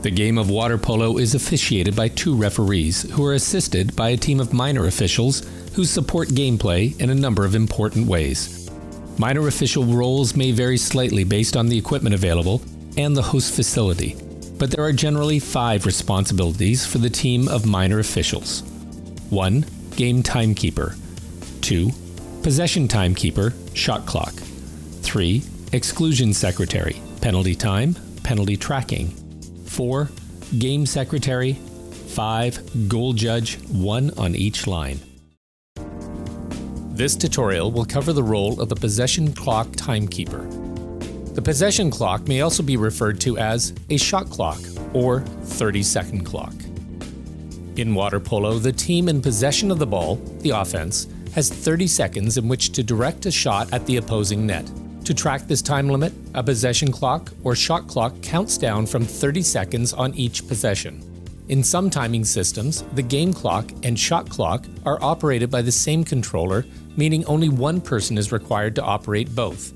The game of water polo is officiated by 2 referees who are assisted by a team of minor officials who support gameplay in a number of important ways. Minor official roles may vary slightly based on the equipment available and the host facility, but there are generally 5 responsibilities for the team of minor officials. 1. Game timekeeper. 2. Possession timekeeper, shot clock. 3. Exclusion secretary, penalty time, penalty tracking. 4. Game secretary. 5. Goal judge, 1 on each line. This tutorial will cover the role of the possession clock timekeeper. The possession clock may also be referred to as a shot clock or 30-second clock. In water polo, the team in possession of the ball, the offense, has 30 seconds in which to direct a shot at the opposing net. To track this time limit, a possession clock or shot clock counts down from 30 seconds on each possession. In some timing systems, the game clock and shot clock are operated by the same controller, meaning only one person is required to operate both.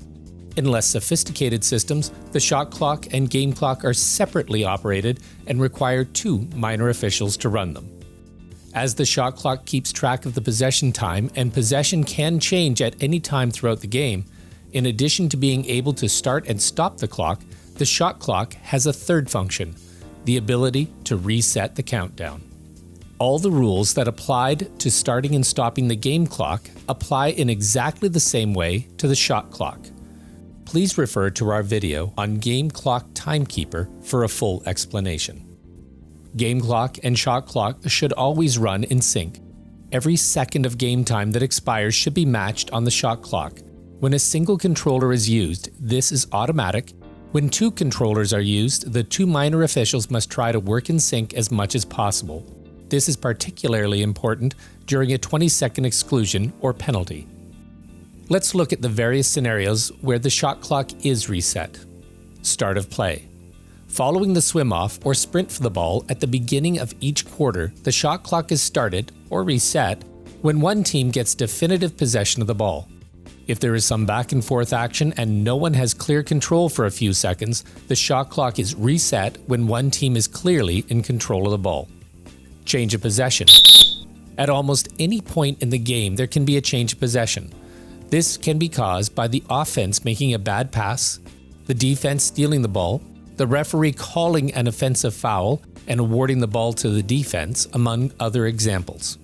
In less sophisticated systems, the shot clock and game clock are separately operated and require 2 minor officials to run them. As the shot clock keeps track of the possession time and possession can change at any time throughout the game, in addition to being able to start and stop the clock, the shot clock has a third function, the ability to reset the countdown. All the rules that applied to starting and stopping the game clock apply in exactly the same way to the shot clock. Please refer to our video on Game Clock Timekeeper for a full explanation. Game clock and shot clock should always run in sync. Every second of game time that expires should be matched on the shot clock. When a single controller is used, this is automatic. When 2 controllers are used, the 2 minor officials must try to work in sync as much as possible. This is particularly important during a 20-second exclusion or penalty. Let's look at the various scenarios where the shot clock is reset. Start of play. Following the swim-off or sprint for the ball at the beginning of each quarter, the shot clock is started, or reset, when one team gets definitive possession of the ball. If there is some back and forth action and no one has clear control for a few seconds, the shot clock is reset when one team is clearly in control of the ball. Change of possession. At almost any point in the game, there can be a change of possession. This can be caused by the offense making a bad pass, the defense stealing the ball, the referee calling an offensive foul and awarding the ball to the defense, among other examples.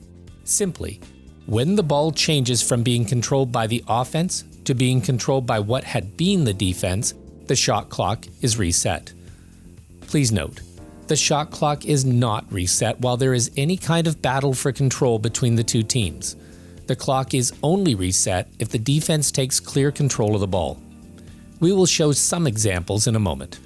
Simply, when the ball changes from being controlled by the offense to being controlled by what had been the defense, the shot clock is reset. Please note, the shot clock is not reset while there is any kind of battle for control between the 2 teams. The clock is only reset if the defense takes clear control of the ball. We will show some examples in a moment.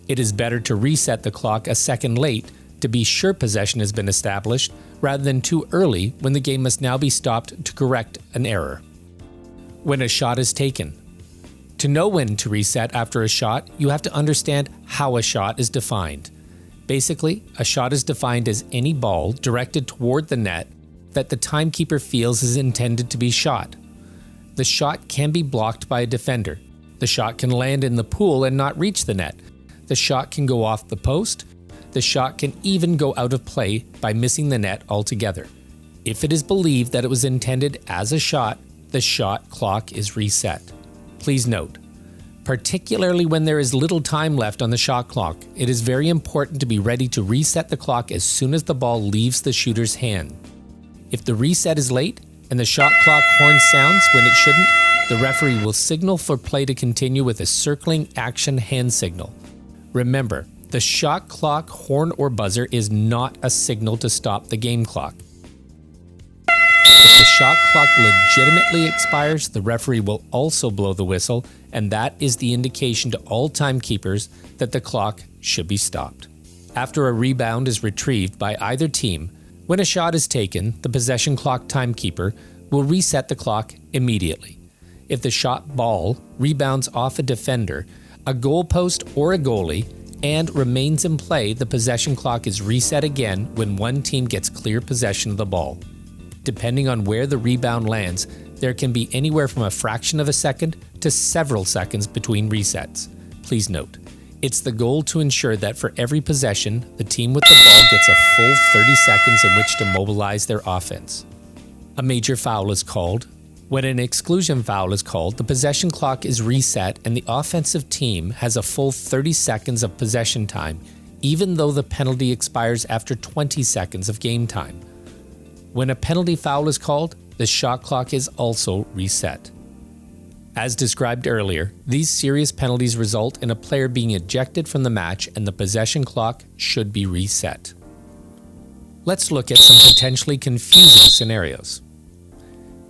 It is better to reset the clock a second late to be sure possession has been established rather than too early when the game must now be stopped to correct an error. When a shot is taken. To know when to reset after a shot, you have to understand how a shot is defined. Basically, a shot is defined as any ball directed toward the net that the timekeeper feels is intended to be shot. The shot can be blocked by a defender. The shot can land in the pool and not reach the net. The shot can go off the post. The shot can even go out of play by missing the net altogether. If it is believed that it was intended as a shot, the shot clock is reset. Please note, particularly when there is little time left on the shot clock, it is very important to be ready to reset the clock as soon as the ball leaves the shooter's hand. If the reset is late and the shot clock horn sounds when it shouldn't, the referee will signal for play to continue with a circling action hand signal. Remember, the shot clock horn or buzzer is not a signal to stop the game clock. If the shot clock legitimately expires, the referee will also blow the whistle, and that is the indication to all timekeepers that the clock should be stopped. After a rebound is retrieved by either team, when a shot is taken, the possession clock timekeeper will reset the clock immediately. If the shot ball rebounds off a defender, a goalpost, or a goalie, and remains in play, the possession clock is reset again when one team gets clear possession of the ball. Depending on where the rebound lands, there can be anywhere from a fraction of a second to several seconds between resets. Please note, it's the goal to ensure that for every possession, the team with the ball gets a full 30 seconds in which to mobilize their offense. A major foul is called. When an exclusion foul is called, the possession clock is reset and the offensive team has a full 30 seconds of possession time, even though the penalty expires after 20 seconds of game time. When a penalty foul is called, the shot clock is also reset. As described earlier, these serious penalties result in a player being ejected from the match and the possession clock should be reset. Let's look at some potentially confusing scenarios.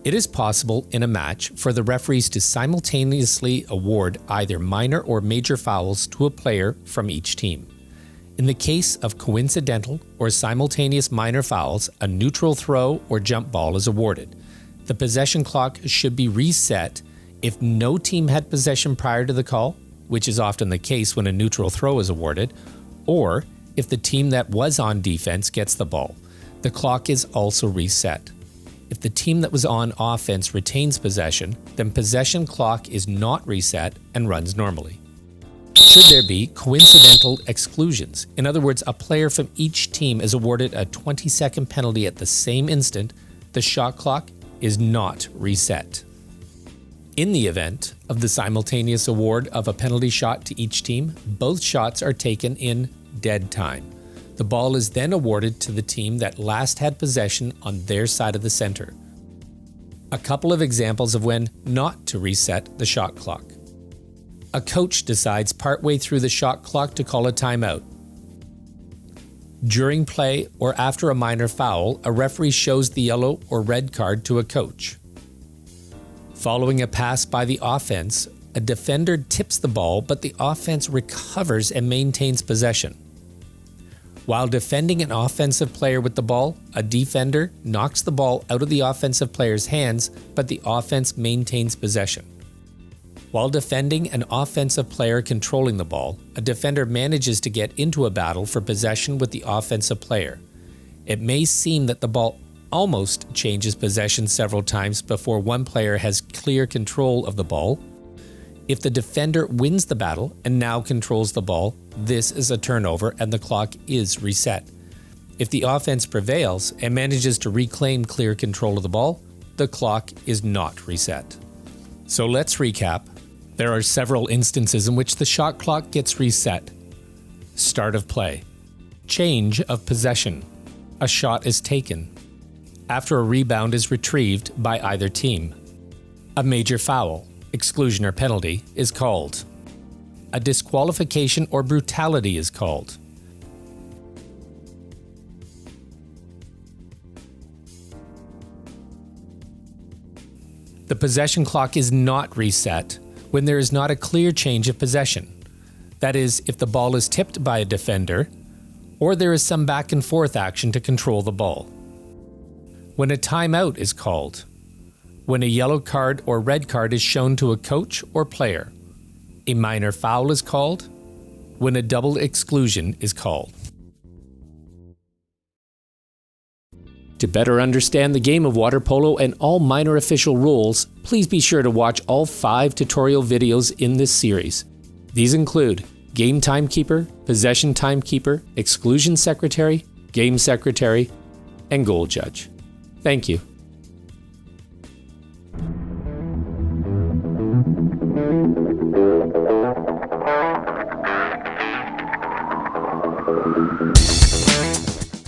It is possible in a match for the referees to simultaneously award either minor or major fouls to a player from each team. In the case of coincidental or simultaneous minor fouls, a neutral throw or jump ball is awarded. The possession clock should be reset if no team had possession prior to the call, which is often the case when a neutral throw is awarded, or if the team that was on defense gets the ball. The clock is also reset. If the team that was on offense retains possession, then possession clock is not reset and runs normally. Should there be coincidental exclusions, in other words, a player from each team is awarded a 20-second penalty at the same instant, the shot clock is not reset. In the event of the simultaneous award of a penalty shot to each team, both shots are taken in dead time. The ball is then awarded to the team that last had possession on their side of the center. A couple of examples of when not to reset the shot clock. A coach decides partway through the shot clock to call a timeout. During play or after a minor foul, a referee shows the yellow or red card to a coach. Following a pass by the offense, a defender tips the ball, but the offense recovers and maintains possession. While defending an offensive player with the ball, a defender knocks the ball out of the offensive player's hands, but the offense maintains possession. While defending an offensive player controlling the ball, a defender manages to get into a battle for possession with the offensive player. It may seem that the ball almost changes possession several times before one player has clear control of the ball. If the defender wins the battle and now controls the ball, this is a turnover and the clock is reset. If the offense prevails and manages to reclaim clear control of the ball, the clock is not reset. So let's recap. There are several instances in which the shot clock gets reset. Start of play. Change of possession. A shot is taken. After a rebound is retrieved by either team. A major foul, exclusion or penalty, is called. A disqualification or brutality is called. The possession clock is not reset when there is not a clear change of possession. That is, if the ball is tipped by a defender, or there is some back and forth action to control the ball. When a timeout is called. When a yellow card or red card is shown to a coach or player. A minor foul is called. When a double exclusion is called. To better understand the game of water polo and all minor official rules, please be sure to watch all 5 tutorial videos in this series. These include Game Timekeeper, Possession Timekeeper, Exclusion Secretary, Game Secretary, and Goal Judge. Thank you.